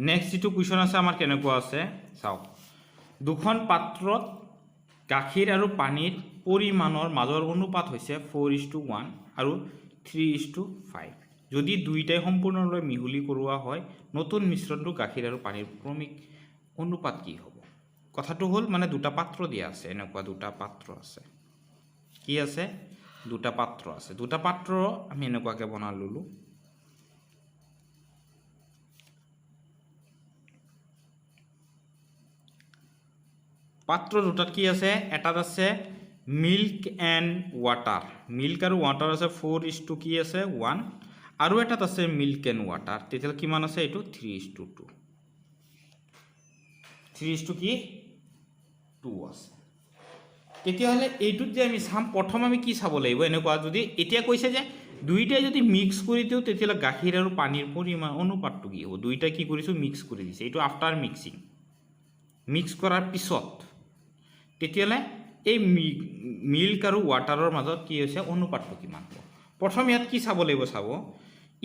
নেক্সট যেটো কুৱেশ্যন আছে আমাৰ কেনেকুৱা আছে চাওক দুখন পাত্ৰত গাখীৰ আৰু পানীৰ পৰিমাণৰ মাজৰ অনুপাত হৈছে 4:1 আৰু 3:5 যদি দুইটাই সম্পূৰ্ণৰূপে মিহলি কৰোৱা হয় নতুন মিশ্ৰণটো গাখীৰ আৰু পানীৰ ক্ৰমিক অনুপাত কি হ'ব কথাটো হ'ল মানে দুটা পাত্ৰ দিয়া আছে এনেকুৱা দুটা পাত্ৰ আছে কি আছে দুটা পাত্ৰ আছে দুটা পাত্ৰ আমি এনেকুৱাকৈ বনাই ললো পাত্ৰ দুটাত কি আছে এটাত আছে মিল্ক এণ্ড ৱাটাৰ মিল্ক আৰু ৱাটাৰ আছে 4:2 কি আছে 1 আৰু এটাত আছে মিল্ক এণ্ড ৱাটাৰ তেতিয়া কিমান আছে এইটো 3:2 3:2 কি 2 আছে তেতিয়াহ'লে এইটোত যে আমি চাম প্ৰথম আমি কি চাব লাগিব এনেকুৱা যদি এতিয়া কৈছে যে দুইটাই যদি মিক্স কৰি দিওঁ তেতিয়াহ'লে গাখীৰ আৰু পানীৰ পৰিমাণ অনুপাতটো কি হ'ব দুইটাই কি কৰিছোঁ মিক্স কৰি দিছে এইটো আফটাৰ মিক্সিং মিক্স কৰাৰ পিছত তেতিয়াহ'লে এই মিল্ক আৰু ৱাটাৰৰ মাজত কি হৈছে অনুপাতটো কিমান হ'ব প্ৰথম ইয়াত কি চাব লাগিব চাব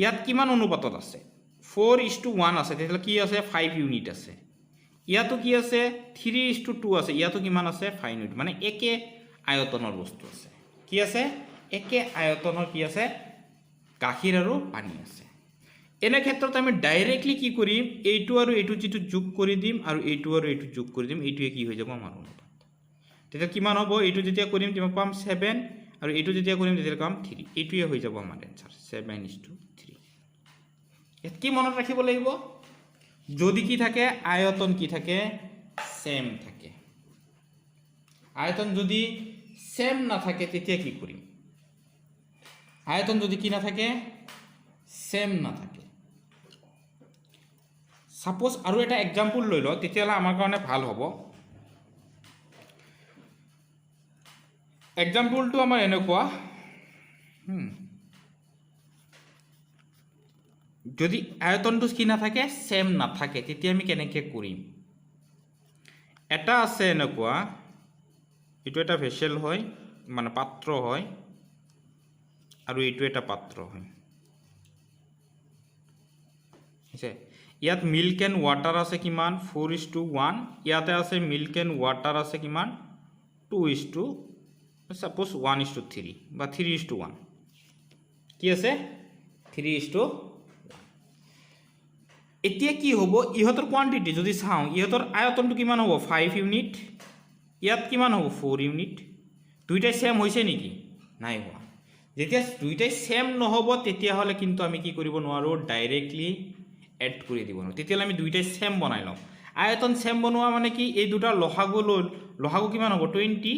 ইয়াত কিমান অনুপাতত আছে 4:1 আছে তেতিয়াহ'লে কি আছে 5 ইউনিট আছে ইয়াতো কি আছে 3:2 আছে ইয়াতো কিমান আছে 5 ইউনিট মানে একে আয়তনৰ বস্তু আছে কি আছে একে আয়তনৰ কি আছে গাখীৰ আৰু পানী আছে এনে ক্ষেত্ৰত আমি ডাইৰেক্টলি কি কৰিম এইটো আৰু এইটো যেটো যোগ কৰি দিম আৰু এইটো আৰু এইটো যোগ কৰি দিম এইটোৱে কি হৈ যাব আমাৰ অনুপাত তেতিয়া কিমান হ'ব এইটো যেতিয়া কৰিম তেতিয়া পাম 7 আৰু এইটো যেতিয়া কৰিম তেতিয়া পাম 3 এইটোৱে হৈ যাব আমাৰ এনসাৰ 7:3 ইয়াত কি মনত ৰাখিব লাগিব যদি কি থাকে আয়তন কি থাকে সেম থাকে আয়তন যদি সেম না থাকে তেতিয়া কি কৰিম আয়তন যদি কি না থাকে সেম না থাকে সাপোজ আৰু এটা एग्जांपल লৈ ল তেতিয়ালে আমাৰ কাৰণে ভাল হ'ব एग्जांपलটো আমাৰ এনেকুৱা যদি আয়তনটো কি না থাকে সেম না থাকে তেতিয়া আমি কেনেকৈ কৰিম এটা আছে এনেকুৱা এটো এটা ভেসেল হয় মানে পাত্ৰ হয় আৰু এটো এটা পাত্ৰ হয় আছে ইয়াত মিল্ক এণ্ড ৱাটাৰ আছে কিমান 4:1 ইয়াতে আছে মিল্ক এণ্ড ৱাটাৰ আছে কিমান 2:2 সাপোজ 1:3 বা 3:1 কি আছে 3:1 এতিয়া কি হ'ব ইহতৰ কোয়ান্টিটি যদি চাও ইহতৰ আয়তনটো কিমান হ'ব 5 ইউনিট ইয়াত কিমান হ'ব 4 ইউনিট দুইটাই সেম হৈছে নেকি নাই হোৱা যেতিয়া দুইটাই সেম নহব তেতিয়া হলে কিন্তু আমি কি কৰিব নোৱাৰো ডাইৰেক্টলি এড কৰি দিব নোৱাৰো তেতিয়া আমি দুইটাই সেম বনাই লম আয়তন সেম বনোৱা মানে কি এই দুটা লহাগু কিমান হ'ব 20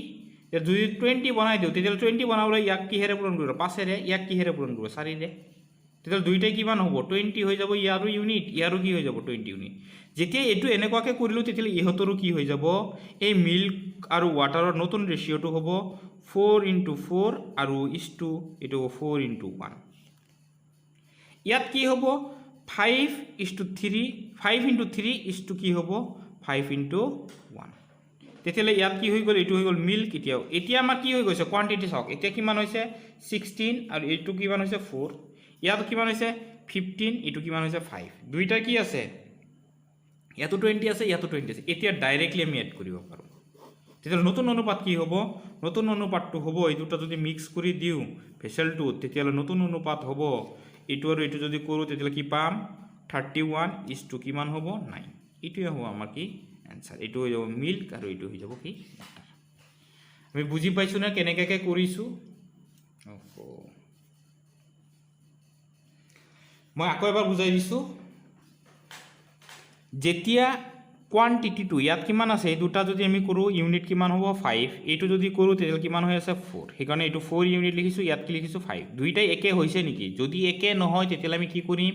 যদি 20 বনাই দিও তেতিয়া 20 বনাবলৈ ইয়াক কিহেৰে পূৰণ কৰিব 5 ৰে ইয়াক কিহেৰে পূৰণ কৰিব 4 ৰে তেতিয়া দুইটাই কিমান হ'ব 20 হৈ যাব ইয়াৰো ইউনিট ইয়াৰো কি হৈ যাব 20 ইউনিট যেতিয়া এটো এনেকুৱাকে কৰিলো তেতিয়া ইহতৰো কি হৈ যাব এই মিল্ক আৰু ৱাটাৰৰ নতুন ৰেশিওটো হ'ব 4:4 আৰু ইছটো এটো 4:1 ইয়াত কি হ'ব 5:3 5:3 ইছটো কি হ'ব 5:1 তেতিয়ালে ইয়াত কি হৈ গ'ল এটো হৈ গ'ল মিল্ক এতিয়া আমাৰ কি হৈ গৈছে কোয়ান্টিটি চাওক এতিয়া কিমান হৈছে 16 আৰু এটো কিমান হৈছে 4 ইয়াত কিমান হৈছে 15 এটো কিমান হৈছে 5 দুইটা কি আছে ইয়াতো 20 আছে ইয়াতো 20 আছে এতিয়া ডাইৰেক্টলি আমি এড কৰিব পাৰো তেতিয়া নতুন অনুপাত কি হ'ব নতুন অনুপাতটো হ'ব এই দুটা যদি মিক্স কৰি দিও ভেসেলটো তেতিয়া নতুন অনুপাত হ'ব এটো আৰু এটো যদি কৰো তেতিয়া কি পাম 31:2 কিমান হ'ব 9 এটোই হ'ব আমাৰ কি आंसर एटो हो जाबो मिल्क और एटो हो जाबो कि वाटर আমি বুজি পাইছো না কেনেকৈ কৰিছো মই আকৌ এবাৰ বুজাই দিছো যেতিয়া কোয়ান্টিটিটো ইয়াত কিমান আছে এই দুটা যদি আমি কৰো ইউনিট কিমান হ'ব 5 এটো যদি কৰো তেল কিমান হৈ আছে 4 সেইকাৰণে এটো 4 ইউনিট লিখিছো ইয়াত কি লিখিছো 5 দুইটাই একে হৈছে নেকি যদি একে নহয় তেতিয়ালে আমি কি কৰিম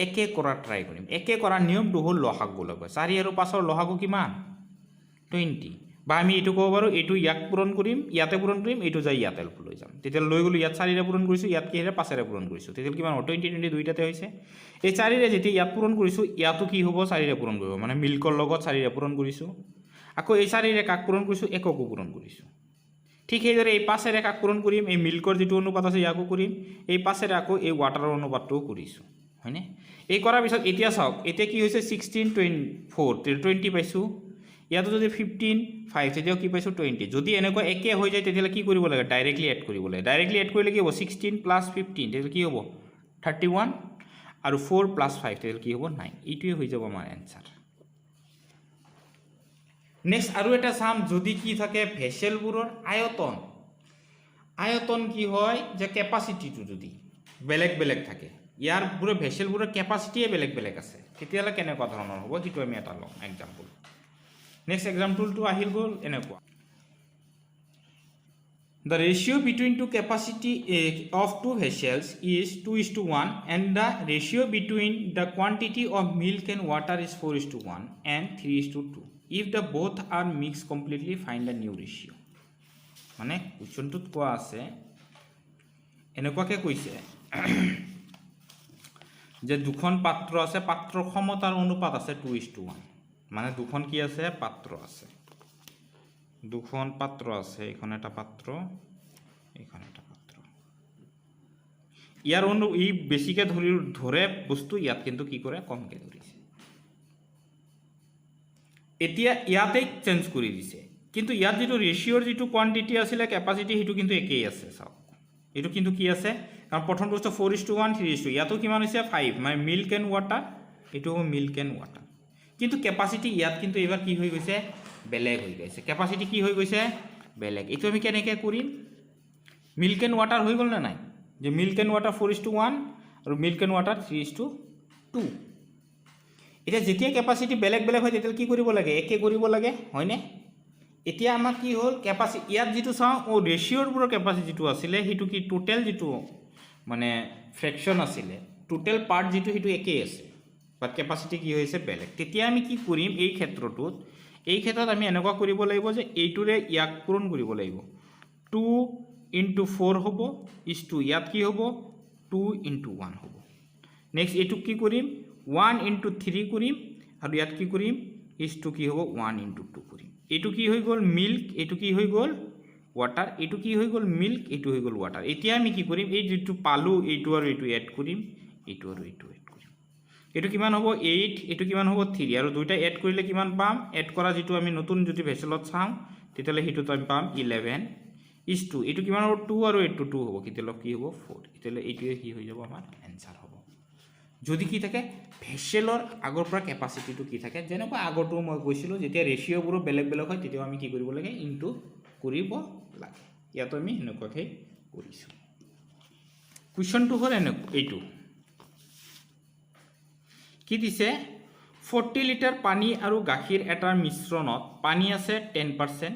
একে কৰা ট্ৰাই কৰিম একে কৰাৰ নিয়মটো হ'ল লহাগু লব 4 আৰু 5 ৰ লহাগু কিমান 20 বা আমি এটো কব পাৰো এটো ইয়াক পূৰণ কৰিম ইয়াতে পূৰণ কৰিম এটো যাই ইয়াতে লৈ যাম তেতিয়া লৈ গলো ইয়াত 4 ৰে পূৰণ কৰিছো ইয়াত কি হেৰে 5 ৰে পূৰণ কৰিছো তেতিয়া কিমান 20 দুইটাতে হৈছে এই 4 ৰে যেতিয়া ইয়াত পূৰণ কৰিছো ইয়াতো কি হ'ব 4 ৰে পূৰণ কৰিব মানে মিল্কৰ লগত 4 ৰে পূৰণ কৰিছো আকৌ এই 4 ৰে কাক পূৰণ কৰিছো এককো পূৰণ কৰিছো ঠিক সেইদৰে এই 5 ৰে কাক পূৰণ কৰিম এই মিল্কৰ যেটো অনুপাত আছে ইয়াকো কৰিম এই 5 ৰে আকৌ এই ওয়াটাৰৰ অনুপাতটো কৰিছো হয়নে এই কৰাৰ পিছত এতিয়া চাওক এতিয়া কি হৈছে 16 20 পাইছোঁ ইয়াতো যদি 15 5 তেতিয়াও কি পাইছোঁ 20 যদি এনেকুৱা একে হৈ যায় তেতিয়াহ'লে কি কৰিব লাগে ডাইৰেক্টলি এড কৰিব লাগে ডাইৰেক্টলি এড কৰিলে কি হ'ব 16 প্লাছ 15 তেতিয়াহ'লে কি হ'ব 31 আৰু 4 প্লাছ 5 তেতিয়াহ'লে কি হ'ব 9 এইটোৱে হৈ যাব আমাৰ এনচাৰ নেক্সট আৰু এটা চাম যদি কি থাকে ভেসেলবোৰৰ আয়তন কি হয় যে কেপাচিটিটো যদি বেলেগ বেলেগ থাকে ইয়াৰ পুৰো ভেসেলবোৰৰ কেপাচিটিয়ে বেলেগ বেলেগ আছে তেতিয়াহ'লে কেনেকুৱা ধৰণৰ হ'ব সেইটো আমি এটা লম এক্সাম্পল নেক্সট এক্সাম্পলটো আহিল গ'ল এনেকুৱা The ratio between two capacity of two vessels is 2:1 and the ratio between the quantity of milk and water is 4:1 and 3:2 if the both are mixed completely find the new ratio মানে কোৱেশ্চনটোত কোৱা আছে এনেকুৱাকৈ কৈছে যে দুখন পাত্ৰ আছে পাত্ৰৰ ক্ষমতাৰ অনুপাত আছে 2:1 মানে দুখন কি আছে পাত্ৰ আছে দুখন পাত্ৰ আছে এখন এটা পাত্ৰ এখন এটা পাত্ৰ ইয়াৰ ই বেছিকৈ ধৰে বস্তু ইয়াত কিন্তু কি কৰে কমকৈ ধৰিছে এতিয়া ইয়াতে চেঞ্জ কৰি দিছে কিন্তু ইয়াত যিটো ৰেচিঅ'ৰ যিটো কোৱান্টিটি আছিলে কেপাচিটি সেইটো কিন্তু একেই আছে চাওক এইটো কিন্তু কি আছে কাৰণ প্ৰথম বস্তু 4:1 3:2 ইয়াতো কিমান হৈছে 5 মানে মিল্ক এণ্ড ৱাটাৰ এইটো হ'ব মিল্ক এণ্ড ৱাটাৰ কিন্তু কেপাচিটি ইয়াত কিন্তু এবাৰ কি হৈ গৈছে বেলেগ হৈ গৈছে কেপাচিটি কি হৈ গৈছে বেলেগ এইটো আমি কেনেকৈ কৰিম মিল্ক এণ্ড ৱাটাৰ হৈ গ'ল নে নাই যে মিল্ক এণ্ড ৱাটাৰ 4:1 আৰু মিল্ক এণ্ড ৱাটাৰ 3:2 এতিয়া যেতিয়া কেপাচিটি বেলেগ বেলেগ হয় তেতিয়া কি কৰিব লাগে একে কৰিব লাগে হয়নে এতিয়া আমাৰ কি হ'ল কেপাচিটি ইয়াত যিটো চাওঁ ও ৰেচিঅ'ৰবোৰৰ কেপাচিটি যিটো আছিলে সেইটো কি টোটেল যিটো মানে ফ্ৰেকশ্যন আছিলে টোটেল পাৰ্ট যিটো সেইটো একেই আছে বাট কেপাচিটি কি হৈছে বেলেগ তেতিয়া আমি কি কৰিম এই ক্ষেত্ৰটোত এই ক্ষেত্ৰত আমি এনেকুৱা কৰিব লাগিব যে এইটোৰে ইয়াক পূৰণ কৰিব লাগিব 2 * 4 হ'ব = ইয়াত কি হ'ব 2 * 1 হ'ব নেক্সট এইটোক কি কৰিম 1 * 3 কৰিম আৰু ইয়াত কি কৰিম = কি হ'ব 1 * 2 কৰিম এইটো কি হৈ গ'ল মিল্ক এইটো কি হৈ গ'ল ৱাটাৰ এইটো কি হৈ গ'ল মিল্ক এইটো হৈ গ'ল ৱাটাৰ এতিয়া আমি কি কৰিম এই যিটো পালো এইটো আৰু এইটো এড কৰিম এইটো আৰু এইটো এড কৰিম এইটো কিমান হ'ব 8 এইটো কিমান হ'ব 3 আৰু দুইটা এড কৰিলে কিমান পাম এড কৰা যিটো আমি নতুন যদি ভেসেলত চাওঁ তেতিয়াহ'লে সেইটোত আমি পাম 11 = এইটো কিমান হ'ব 2 আৰু এইটো 2 হ'ব তেতিয়াহ'লে কি হ'ব 4 তেতিয়াহ'লে এইটোৱে কি হৈ যাব আমাৰ এনচাৰ হ'ব যদি কি থাকে ভেসেলৰ আগৰ পৰা কেপাচিটিটো কি থাকে যেনেকুৱা আগৰটো মই কৈছিলোঁ যেতিয়া ৰেচিঅ'বোৰো বেলেগ বেলেগ হয় তেতিয়াও আমি কি কৰিব লাগে ইনটু কৰিব লাগে ইয়াতো আমি এনেকুৱাকৈ কৰিছোঁ কুৱেশ্যনটো হ'ল এইটো কি দিছে 40 লিটাৰ পানী আৰু গাখীৰ এটাৰ মিশ্ৰণত পানী আছে 10%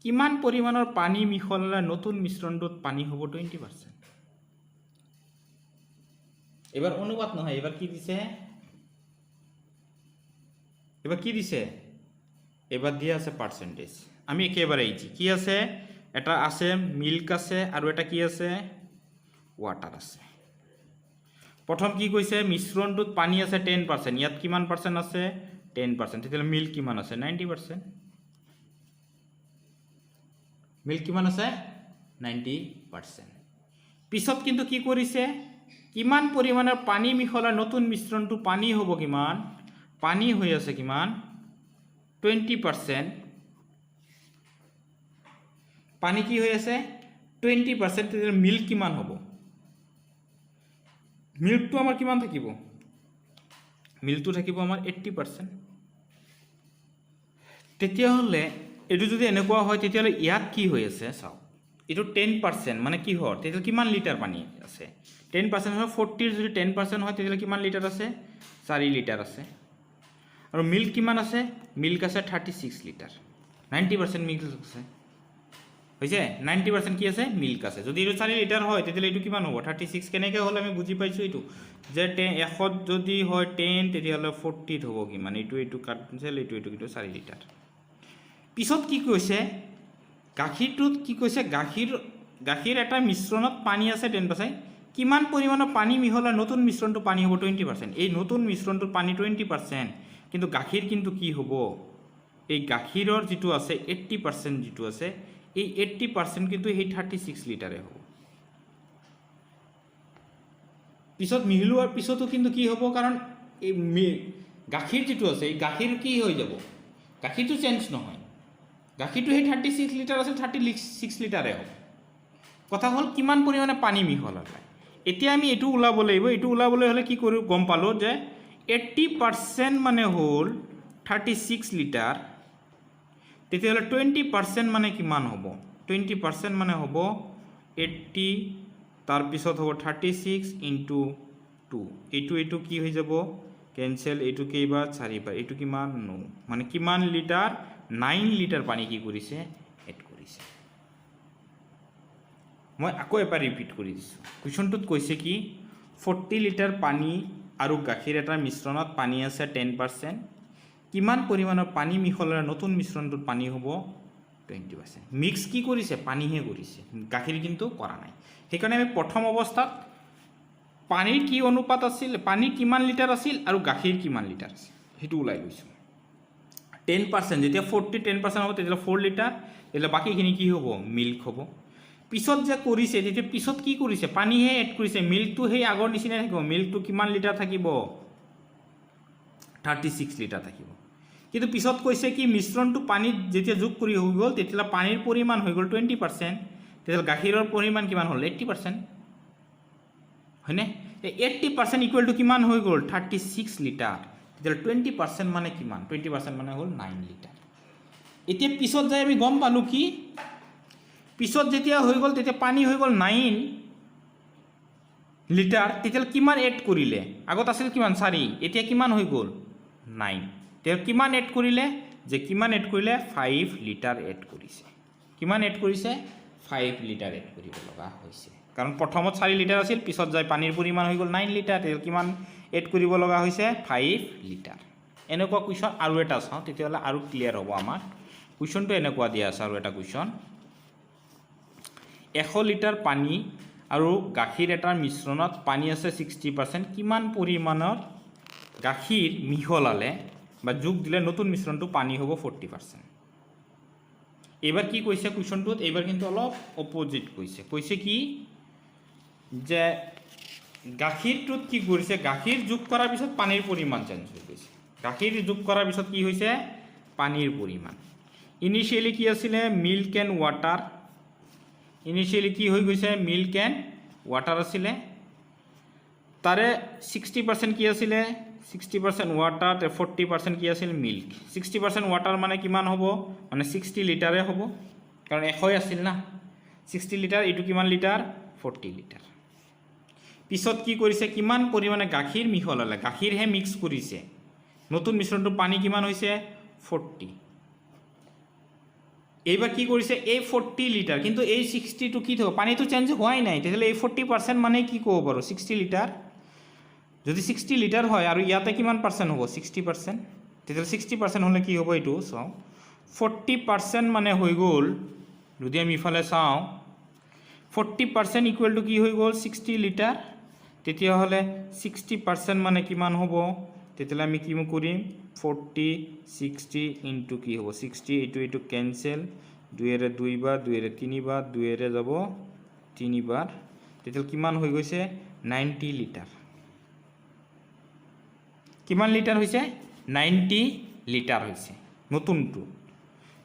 কিমান পৰিমাণৰ পানী মিহলালে নতুন মিশ্ৰণটোত পানী হ'ব 20% এবাৰ অনুপাত নহয় এবাৰ কি দিছে এবাৰ দিয়া আছে পাৰ্চেন্টেজ আমি একেবাৰে এইছি কি আছে এটা আছে মিল্ক আছে আৰু এটা কি আছে ৱাটাৰ আছে প্ৰথম কি কৈছে মিশ্ৰণটোত পানী আছে 10% ইয়াত কিমান পাৰ্চেন্ট আছে 10% তেতিয়াহ'লে মিল্ক কিমান আছে 90% মিল্ক কিমান আছে 90% পিছত কিন্তু কি কৰিছে কিমান পৰিমাণৰ পানী মিহলা নতুন মিশ্ৰণটো পানী হ'ব কিমান পানী হৈ আছে কিমান 20% পানী কি হৈ আছে 20% তেতিয়াহ'লে মিল্ক কিমান হ'ব মিল্কটো আমাৰ কিমান থাকিব মিল্কটো থাকিব আমাৰ 80% তেতিয়াহ'লে এইটো যদি এনেকুৱা হয় তেতিয়াহ'লে ইয়াত কি হৈ আছে চাওক এইটো 10% মানে কি হয় তেতিয়াহ'লে কিমান লিটাৰ পানী আছে 10% হয় 40 যদি 10% হয় তেতিয়াহ'লে কিমান লিটাৰ আছে 4 লিটাৰ আছে আৰু মিল্ক কিমান আছে মিল্ক আছে 36 লিটাৰ 90% মিল্ক আছে হৈছে 90% কি আছে মিল্ক আছে যদি এইটো 4 লিটাৰ হয় তেতিয়াহ'লে এইটো কিমান হ'ব 36 কেনেকৈ হ'ল আমি বুজি পাইছোঁ এইটো যে 100 যদি হয় 10 তেতিয়াহ'লে 40 হ'ব কিমান এইটো কাটিছিল এইটো কিন্তু 4 লিটাৰ পিছত কি কৈছে গাখীৰটোত কি কৈছে গাখীৰ এটা মিশ্ৰণত পানী আছে 10% কিমান পৰিমাণৰ পানী মিহলা নতুন মিশ্ৰণটো পানী হ'ব 20% এই নতুন মিশ্ৰণটোৰ পানী 20% কিন্তু গাখীৰ কিন্তু কি হ'ব এই গাখীৰৰ যিটো আছে 80% যিটো আছে এই 80% কিন্তু এই 36 লিটাৰে হ'ব পিছত মিহলোৱাৰ পিছতো কিন্তু কি হ'ব, কাৰণ এই গাখীৰ যিটো আছে এই গাখীৰ কি হৈ যাব, গাখীৰটো চেঞ্জ নহয়, গাখীৰটো সেই 36 লিটাৰ আছিল 36 লিটাৰে হ'ব। কথা হ'ল কিমান পৰিমাণে পানী মিহলালে। এতিয়া আমি এইটো ওলাব লাগিব, এইটো ওলাবলৈ হ'লে কি কৰোঁ গম পালোঁ যে 80% মানে হ'ল 36 লিটাৰ, তেতিয়াহ'লে 20% মানে কিমান হ'ব, 20% মানে হ'ব 80, তাৰপিছত হ'ব 36 ইনটু 2, এইটো কি হৈ যাব কেঞ্চেল, এইটো কেইবাৰ 4 বাৰ, এইটো কিমান 9, মানে কিমান লিটাৰ 9 লিটাৰ পানী কি কৰিছে এড কৰিছে। মই আকৌ এবাৰ ৰিপিট কৰি দিছোঁ, কুৱেশ্যনটোত কৈছে কি 40 লিটাৰ পানী আৰু গাখীৰ এটাৰ মিশ্ৰণত পানী আছে 10%, কিমান পৰিমাণৰ পানী মিহলালে নতুন মিশ্ৰণটোত পানী হ'ব 20%। মিক্স কি কৰিছে, পানীহে কৰিছে, গাখীৰ কিন্তু কৰা নাই। সেইকাৰণে আমি প্ৰথম অৱস্থাত পানীৰ কি অনুপাত আছিল, পানীৰ কিমান লিটাৰ আছিল আৰু গাখীৰ কিমান লিটাৰ আছিল সেইটো ওলাই গৈছোঁ। 10%, যেতিয়া 40 10% হ'ব তেতিয়াহ'লে 4 লিটাৰ, তেতিয়াহ'লে বাকীখিনি কি হ'ব মিল্ক হ'ব। পিছত যে কৰিছে তেতিয়া পিছত কি কৰিছে, পানীহে এড কৰিছে, মিল্কটো সেই আগৰ নিচিনাই থাকিব, মিল্কটো কিমান লিটাৰ থাকিব 36 লিটাৰ থাকিব। কিন্তু পিছত কৈছে কি মিশ্ৰণটো পানীত যেতিয়া যোগ কৰি হৈ গ'ল তেতিয়াহ'লে পানীৰ পৰিমাণ হৈ গ'ল 20%, তেতিয়াহ'লে গাখীৰৰ পৰিমাণ কিমান হ'ল 80%, হয়নে? এই 80% ইকুৱেল টু কিমান হৈ গ'ল 36 লিটাৰ, তেতিয়াহ'লে 20% মানে কিমান, 20% মানে হ'ল 9 লিটাৰ। এতিয়া পিছত যাই আমি গম পালোঁ কি পিছত যেতিয়া হৈ গ'ল তেতিয়া পানী হৈ গ'ল 9 লিটাৰ, তেতিয়াহ'লে কিমান এড কৰিলে, আগত আছিল কিমান 4, এতিয়া কিমান হৈ গ'ল 9, তেওঁ কিমান এড কৰিলে, যে কিমান এড কৰিলে 5 লিটাৰ এড কৰিছে। কিমান এড কৰিছে 5 লিটাৰ এড কৰিব লগা হৈছে, কাৰণ প্ৰথমত 4 লিটাৰ আছিল, পিছত যাই পানীৰ পৰিমাণ হৈ গ'ল 9 লিটাৰ, তেতিয়াহ'লে কিমান এড কৰিব লগা হৈছে 5 লিটাৰ। এনেকুৱা কুৱেশ্যন আৰু এটা চাওঁ তেতিয়াহ'লে আৰু ক্লিয়াৰ হ'ব আমাৰ। কুৱেশ্যনটো এনেকুৱা দিয়া আছে, আৰু এটা কুৱেশ্যন 100 লিটাৰ পানী আৰু গাখীৰ এটাৰ মিশ্ৰণত পানী আছে 60%, কিমান পৰিমাণৰ গাখীৰ মিহলালে বা যোগ দিলে নতুন মিশ্ৰণটো পানী হ'ব 40%। এইবাৰ কি কৈছে কুৱেশ্যনটোত, এইবাৰ কিন্তু অলপ অপজিট কৈছে কি যে গাখীৰটোত কি কৰিছে, গাখীৰ যোগ কৰাৰ পিছত পানীৰ পৰিমাণ চেঞ্জ হৈ গৈছে, গাখীৰ যোগ কৰাৰ পিছত কি হৈছে পানীৰ পৰিমাণ। ইনিচিয়েলি কি আছিলে মিল্ক এণ্ড ৱাটাৰ, ইনিচিয়েলি কি হৈ গৈছে মিল্ক এণ্ড ৱাটাৰ আছিলে, তাৰে 60% কি আছিলে 60% ৱাটাৰ, 40% কি আছিল মিল্ক। 60% ৱাটাৰ মানে কিমান হ'ব, মানে 60 লিটাৰে হ'ব, কাৰণ 100 আছিল না, 60 লিটাৰ, এইটো কিমান লিটাৰ 40 লিটাৰ। পিছত কি কৰিছে, কিমান পৰিমাণে গাখীৰ মিহলালে, গাখীৰহে মিক্স কৰিছে, নতুন মিশ্ৰণটো পানী কিমান হৈছে 40। এইবাৰ কি কৰিছে এই 40 লিটাৰ, কিন্তু এই 60টো কি থ'ব, পানীটো চেঞ্জ হোৱাই নাই, তেতিয়াহ'লে এই 40% মানে কি ক'ব পাৰোঁ 60 লিটাৰ। যদি 60 লিটাৰ হয় আৰু ইয়াতে কিমান পাৰ্চেণ্ট হ'ব 60%, তেতিয়াহ'লে 60% হ'লে কি হ'ব এইটো চাওঁ, 40% মানে হৈ গ'ল, যদি আমি ইফালে চাওঁ 40% ইকুৱেল টু কি হৈ গ'ল 60 লিটাৰ, তেতিয়াহ'লে 60% মানে কিমান হ'ব, তেতিয়াহ'লে আমি কি কৰিম 40 60 ইনটু কি হ'ব 60, এইটো কেঞ্চেল, 2ৰে 2 বাৰ, 2ৰে 3 বাৰ, 2ৰে যাব 3 বাৰ, তেতিয়াহ'লে কিমান হৈ গৈছে 90 লিটাৰ। কিমান লিটাৰ হৈছে 90 লিটাৰ হৈছে নতুনটো।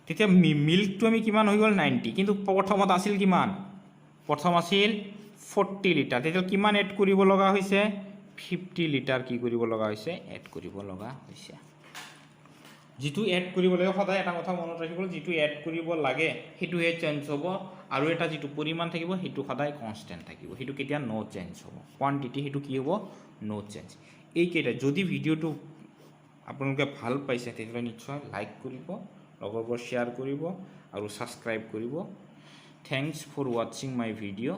তেতিয়া মিল্কটো আমি কিমান হৈ গ'ল 90, কিন্তু প্ৰথমত আছিল কিমান, প্ৰথম আছিল 40 লিটাৰ, তেতিয়াহ'লে কিমান এড কৰিব লগা হৈছে 50 লিটাৰ কি কৰিব লগা হৈছে এড কৰিব লগা হৈছে। যিটো এড কৰিব লাগে সদায় এটা কথা মনত ৰাখিব, যিটো এড কৰিব লাগে সেইটোহে চেঞ্জ হ'ব, আৰু এটা যিটো পৰিমাণ থাকিব সেইটো সদায় কনষ্টেণ্ট থাকিব, সেইটো কেতিয়া ন' চেঞ্জ হ'ব, কোৱান্টিটি সেইটো কি হ'ব ন' চেঞ্জ। এইকেইটা যদি ভিডিঅ'টো আপোনালোকে ভাল পাইছে তেতিয়াহ'লে নিশ্চয় লাইক কৰিব, লগৰবোৰ শ্বেয়াৰ কৰিব আৰু ছাবস্ক্ৰাইব কৰিব। থেংকছ ফৰ ৱাচিং মাই ভিডিঅ'।